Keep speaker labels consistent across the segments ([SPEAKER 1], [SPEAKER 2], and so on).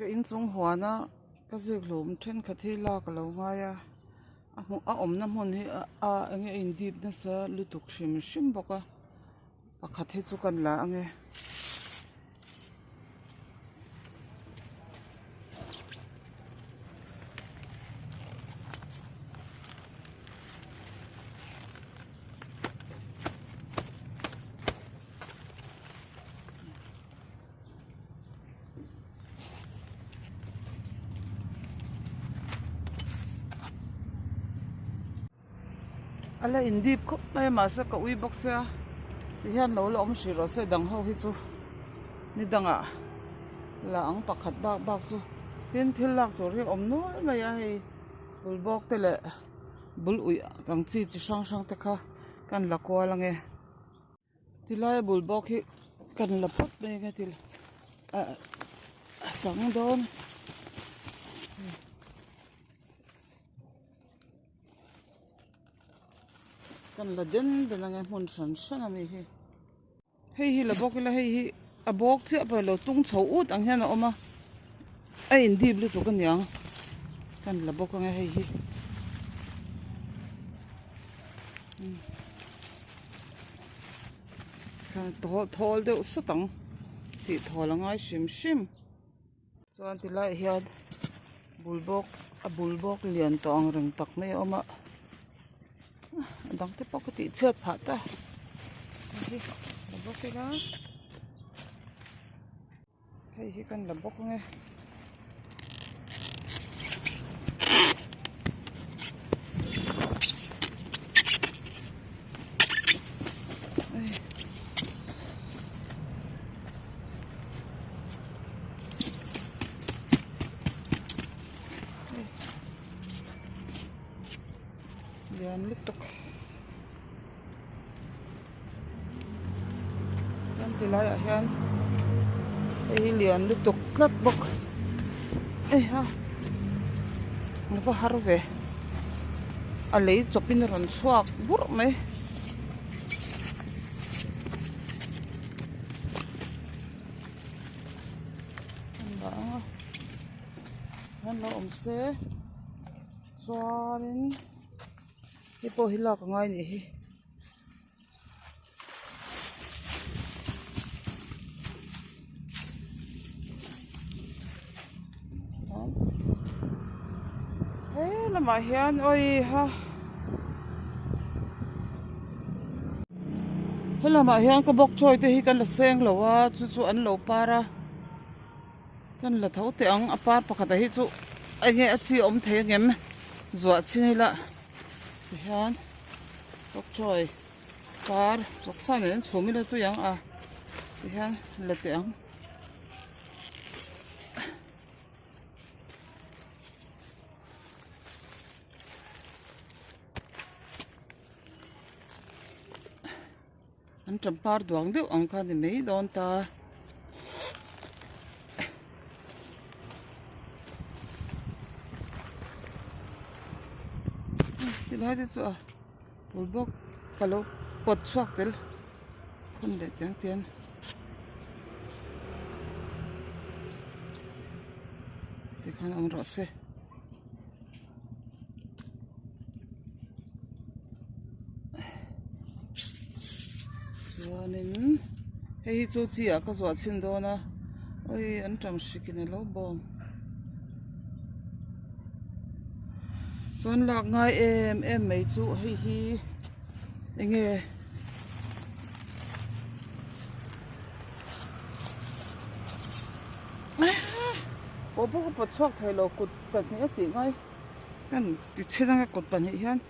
[SPEAKER 1] cái in chung huana cái ziak lum then kha thila ka lo ngaia a om na hmun hi a enge in deep na sa lutuk shim boka pakhat hi chu kan la ange ala in deep ko mai ma sa ka ui box ya hian lo lom shiro se dang ho hi chu ni danga la ang pakhat bak chu tin thil lak tur hi om no mai a hei bul bok te le bul ui kang chi sang te kha kan la kwa lange tilai bul bok hi kan la put me ga til a chang don kan la den ange hmun san ami hi la bok la hi a bok che pa lo tung chho ut ang hian a oma a in deep lu tu kan yang kan la bok ange hi kan thol de usatang ti tholangai shim chuan ti lai hian bulbok lian tong reng tak mai oma dang te pokati chet pha ta hi la bok la hi kan la bok nge lian lutuk kan tilai a hian ei lian lutuk tlat bok ei ha ngva har ve a lei chopin ron chuak bur me han lo om se chuanin hi po hila ka ngai ni hi lama hian oi ha lama hian ka bok choi te hi kan la seng lowa chu an lo para kan la tho te ang apar pakhat hi chu ange achi om the ngem zuwa chinila hian bok choi par boksa nen chhumila tu yang a hian la te ang an champar duang deuh ang kha ni mei don ta tilai de chu a bulbok kalo pot chuak tel khun le teng tian ti khan am ro se chuanin hei chu chi a ka zuwa chin dona oi an tam shikin a lo bom chuan lak ngai em mei chu hei hi enge po pot chuak thai lo kut pat ni ati ngai kan ti chhinanga kut pan hi hian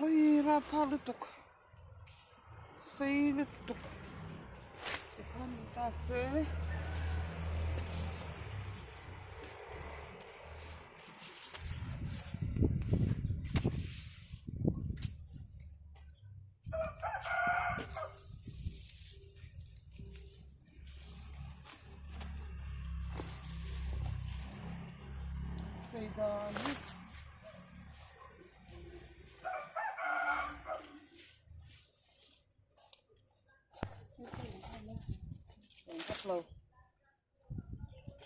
[SPEAKER 1] oi ra tha lutuk sei lutuk ti khan ta se sei da ni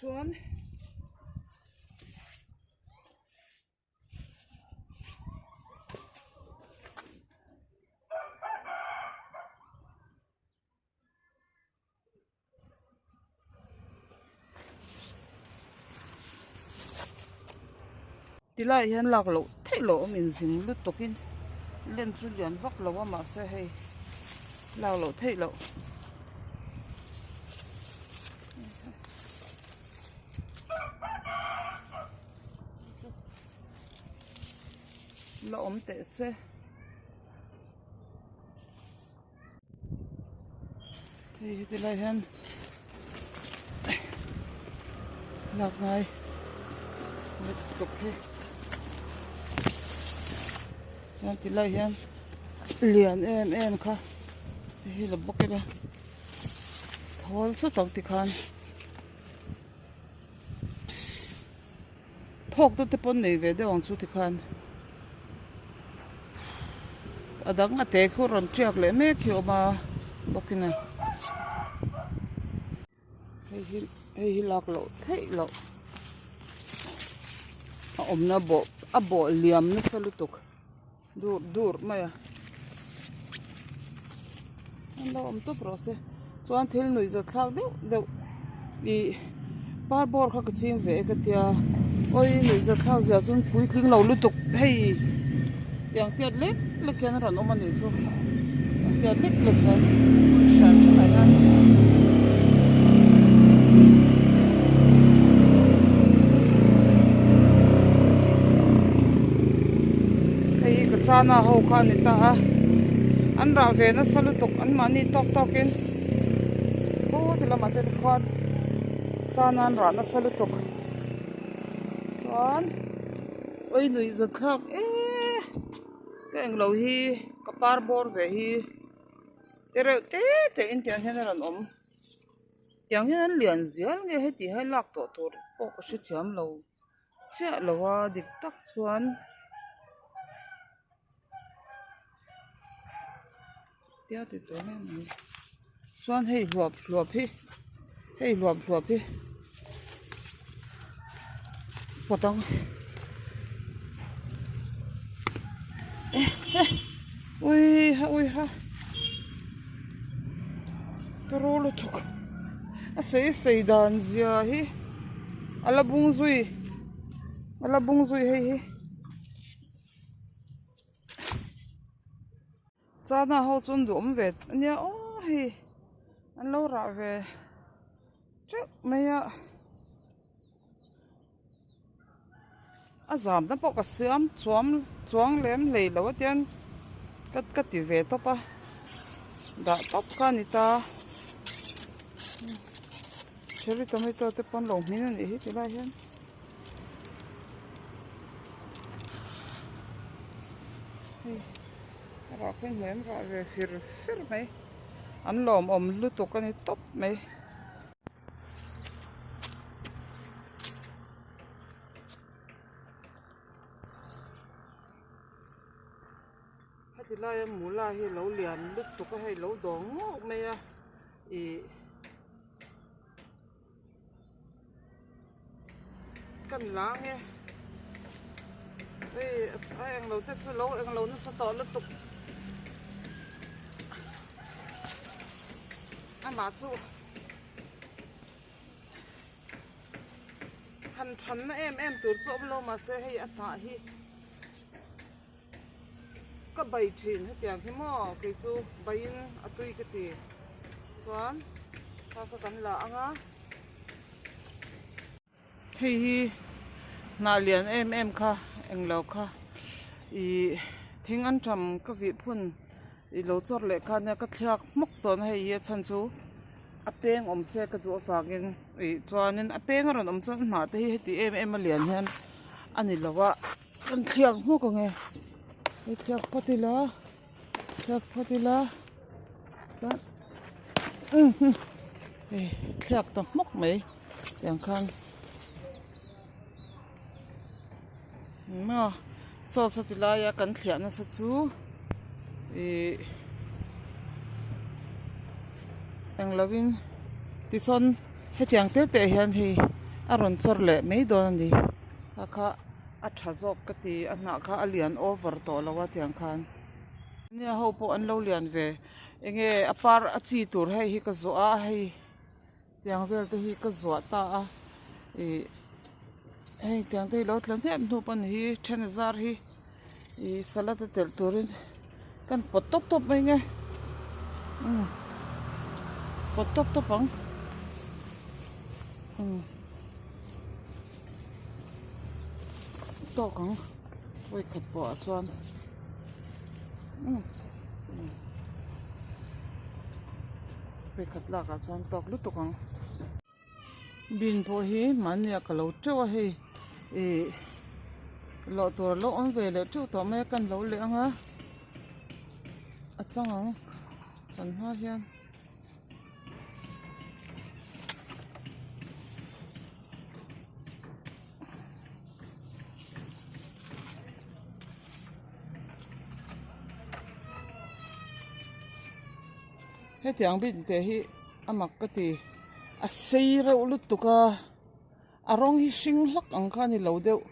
[SPEAKER 1] chuan tilai hian lak lo thei lo min zing lut tokin len chu lian vak lo ama se hei lak lo thei lo lo om te se hei tilai hian lak ngai lut tok he chuan tilai hian lian em kha hi lo bok ila thawal sa tawng ti khan thok to te pon nei ve de ong chu ti khan adang ate khu ron triak le me khi oma bokina hei lak lo thei lo om na bo liam na salutuk dur maya anda om to prose chuan thil nui za thlak deuh I par bor kha ka chim ve ka tia oi nui za thlak zia chun pui tling lo lutuk hei tiang tiat lek lekhian ron om ani chu tiat lek lekhian shan chu lai han chana ho kha ni ta an ra ve na salutuk an mani tok in o tila ma te khot chana an ra na salutuk chuan oi nui za thak ka eng lo hi ka par bor ve hi te in tiang hian ran om tiang hian lian zial nge he ti hai lak to tur po ka shi thiam lo cha lo wa dik tak chuan tia ti to ne ni chuan hei hluap hi potang ui ha torolo tok a sei dan zia hi ala bung zui hei chana ho chun dum ve ania o hi an lo ra ve chak maya azam na pok ka siam chuang lem lei lo tian kat ti ve to pa da top ka ni ta cherry tomato te pon lo min ani hi tilai hian ra khen mem ra ve fir mai an lom om lu to ka ni top mai tilai mula hi lo lian lut to ka hei lo dong ngok mai a I kan lang e ai ang lo te chu lo ang lo na sa to lut to ama chu han than na em tur chu lo ma se hei ata hi ka bai thin he tiang hi mo ke chu bain atui ka ti chuan ka kan la anga hei hi na lian em kha eng lo kha I thing an tham ka vi phun I lo chor le kha na ka thliak mok ton hei ye chan chu apeng om se ka du awangin I chuanin apeng ron om chuan ma te hi ti em a lian hian ani lowa kan thliak mu ko nge thliak photila chuan thliak ta mok mai tiang khan ma so tila ya kan thliak na sa chu eng lovin ti son he tiang te hian hi a ron chor le mei don ani kha a tha zop ka ti a na kha a lian over to lawa tiang khan nia ho po an lo lian ve enge apar a chi tur hei hi ka zo a hei tiang vel te hi ka zo ta a e hei tiang te lo tlan hem nu pan hi 10000 hi e salata tel turin kan pot top top mai nge pot top top ang to kang oi khat po a chuan pe khat la ka chuan tok lu to kang bin po hi man ya ka lo trewa hei e lo tur lo on ve le chu to me kan lo le anga a chang chan ha hian he tiang bin te hi amak ka ti a sei reuh lut tuka a rawng hi hring hlak ang kha ni lo deuh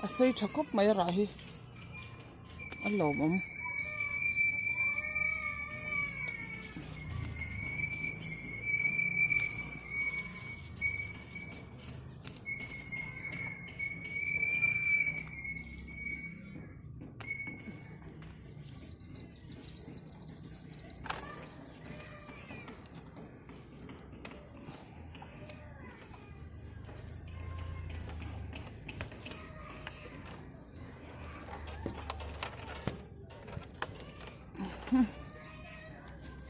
[SPEAKER 1] a sei tha khop mai ra hi a lo mom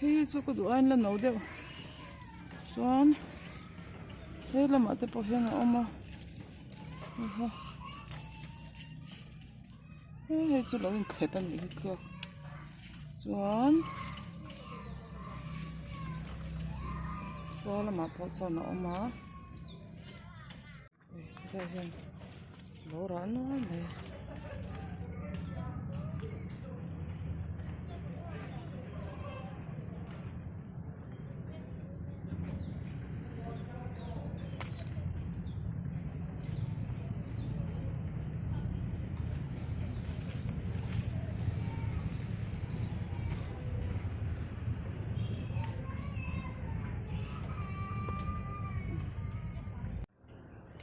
[SPEAKER 1] hi chu ko du an la no deuh chuan he lamah te pawh hian a awm a hei chu lo in thlep a nih hi thluak chuan saw lamah pawh chuan a awm a zai hian lo ra nual mai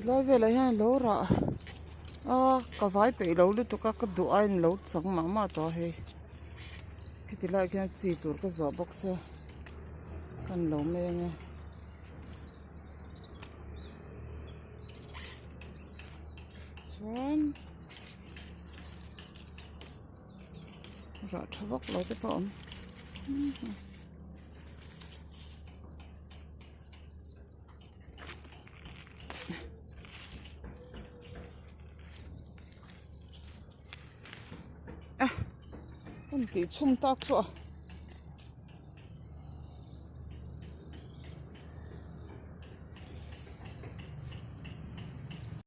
[SPEAKER 1] lai ve la hian lo ra ka vai pe lo lu to ka du ain lo chang ma ma to he kiti lai hian chi tur ka zo box se kan lo me nge chuan ra thawak lo te pawh con tí chum tak chu